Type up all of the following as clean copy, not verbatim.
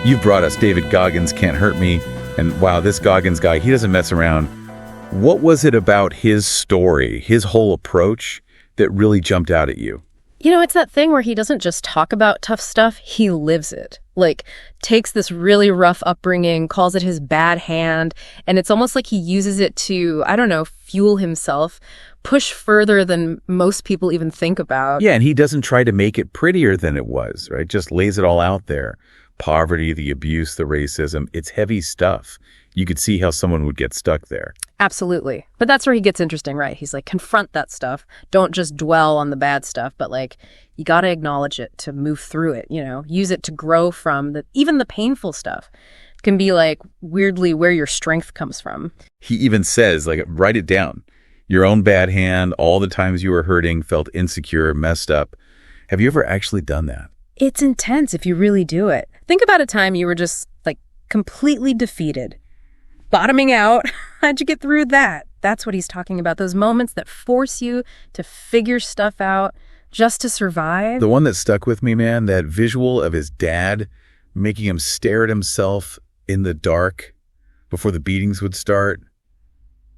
You've brought us David Goggins, Can't Hurt Me. And wow, this Goggins guy, he doesn't mess around. What was it about his story, his whole approach, that really jumped out at you? You know, it's that thing where he doesn't just talk about tough stuff, he lives it. Like, takes this really rough upbringing, calls it his bad hand, and it's almost like he uses it to, I don't know, fuel himself, push further than most people even think about. Yeah, and he doesn't try to make it prettier than it was, right? Just lays it all out there. Poverty, the abuse, the racism, it's heavy stuff. You could see how someone would get stuck there. Absolutely. But that's where he gets interesting, right? He's like, confront that stuff. Don't just dwell on the bad stuff, but like, you got to acknowledge it to move through it, you know, use it to grow from even the painful stuff can be like weirdly where your strength comes from. He even says, like, write it down. Your own bad hand, all the times you were hurting, felt insecure, messed up. Have you ever actually done that? It's intense if you really do it. Think about a time you were just like completely defeated, bottoming out. How'd you get through that? That's what he's talking about. Those moments that force you to figure stuff out just to survive. The one that stuck with me, man, that visual of his dad making him stare at himself in the dark before the beatings would start.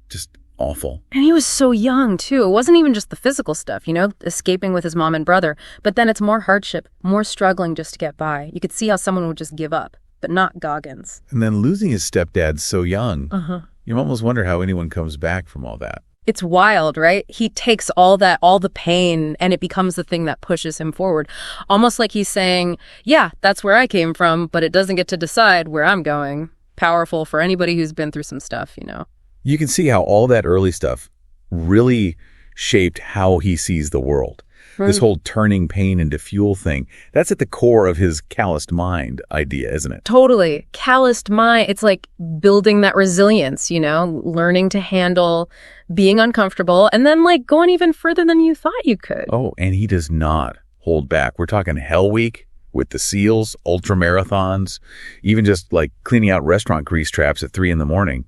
Just awful. And he was so young, too. It wasn't even just the physical stuff, you know, escaping with his mom and brother. But then it's more hardship, more struggling just to get by. You could see how someone would just give up, but not Goggins. And then losing his stepdad so young. You almost wonder how anyone comes back from all that. It's wild, right? He takes all that, all the pain, and it becomes the thing that pushes him forward. Almost like he's saying, yeah, that's where I came from, but it doesn't get to decide where I'm going. Powerful for anybody who's been through some stuff, you know. You can see how all that early stuff really shaped how he sees the world. Right. This whole turning pain into fuel thing, that's at the core of his calloused mind idea, isn't it? Totally. Calloused mind. It's like building that resilience, you know, learning to handle being uncomfortable and then like going even further than you thought you could. Oh, and he does not hold back. We're talking Hell Week with the SEALs, ultra marathons, even just like cleaning out restaurant grease traps at 3 a.m.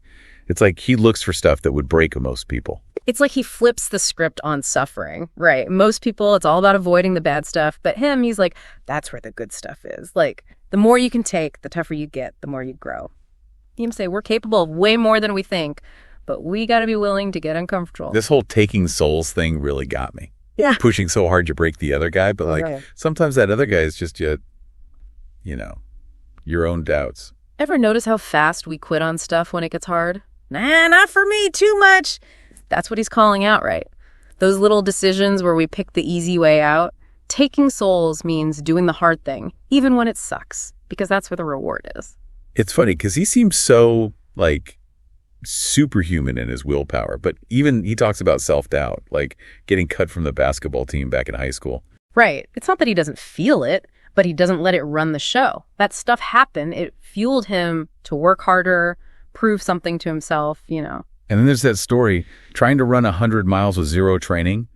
It's like he looks for stuff that would break most people. It's like he flips the script on suffering, right? Most people, it's all about avoiding the bad stuff. But him, he's like, that's where the good stuff is. Like, the more you can take, the tougher you get, the more you grow. You can say we're capable of way more than we think, but we got to be willing to get uncomfortable. This whole taking souls thing really got me. Yeah. Pushing so hard you break the other guy. But like, sometimes that other guy is just you know, your own doubts. Ever notice how fast we quit on stuff when it gets hard? Nah, not for me, too much. That's what he's calling out, right? Those little decisions where we pick the easy way out. Taking souls means doing the hard thing, even when it sucks, because that's where the reward is. It's funny because he seems so, like, superhuman in his willpower, but even he talks about self-doubt, like getting cut from the basketball team back in high school. Right. It's not that he doesn't feel it, but he doesn't let it run the show. That stuff happened. It fueled him to work harder, prove something to himself, you know. And then there's that story, trying to run 100 miles with zero training,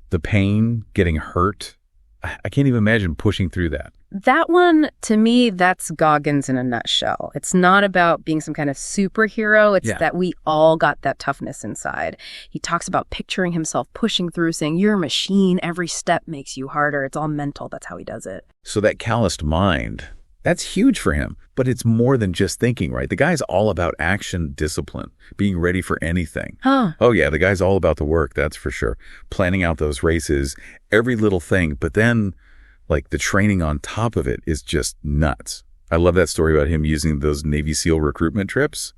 the pain, getting hurt. I can't even imagine pushing through that. That one, to me, that's Goggins in a nutshell. It's not about being some kind of superhero. It's that we all got that toughness inside. He talks about picturing himself pushing through, saying, you're a machine. Every step makes you harder. It's all mental. That's how he does it. So that calloused mind, that's huge for him. But it's more than just thinking, right? The guy's all about action, discipline, being ready for anything. Oh, yeah, the guy's all about the work, that's for sure. Planning out those races, every little thing. But then, like, the training on top of it is just nuts. I love that story about him using those Navy SEAL recruitment trips,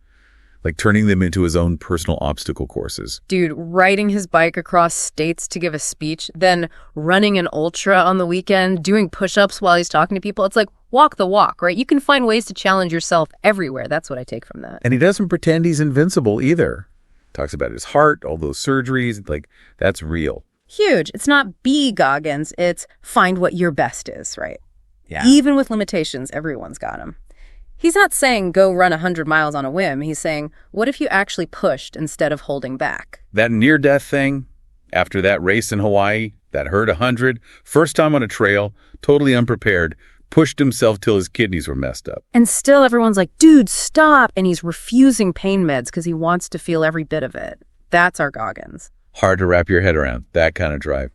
like turning them into his own personal obstacle courses. Dude, riding his bike across states to give a speech, then running an ultra on the weekend, doing push-ups while he's talking to people. It's like, walk the walk, right? You can find ways to challenge yourself everywhere. That's what I take from that. And he doesn't pretend he's invincible either. Talks about his heart, all those surgeries, like, that's real. Huge. It's not be Goggins, it's find what your best is, right? Yeah. Even with limitations, everyone's got them. He's not saying go run 100 miles on a whim. He's saying, what if you actually pushed instead of holding back? That near-death thing, after that race in Hawaii, that hurt 100, first time on a trail, totally unprepared, pushed himself till his kidneys were messed up. And still everyone's like, dude, stop. And he's refusing pain meds because he wants to feel every bit of it. That's our Goggins. Hard to wrap your head around, that kind of drive.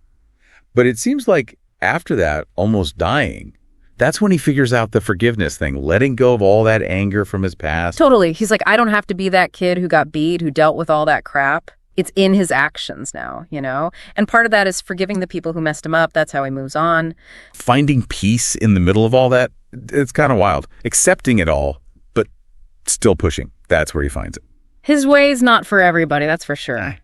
But it seems like after that, almost dying, That's when he figures out the forgiveness thing, letting go of all that anger from his past. Totally. He's like, I don't have to be that kid who got beat, who dealt with all that crap. It's in his actions now, you know? And part of that is forgiving the people who messed him up. That's how he moves on. Finding peace in the middle of all that, it's kind of wild. Accepting it all, but still pushing. That's where he finds it. His way's not for everybody, that's for sure.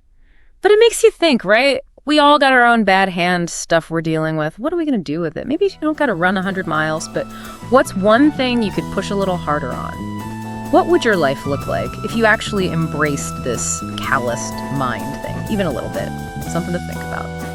But it makes you think, right? We all got our own bad hand stuff we're dealing with. What are we going to do with it? Maybe you don't got to run 100 miles, but what's one thing you could push a little harder on? What would your life look like if you actually embraced this calloused mind thing, even a little bit? Something to think about.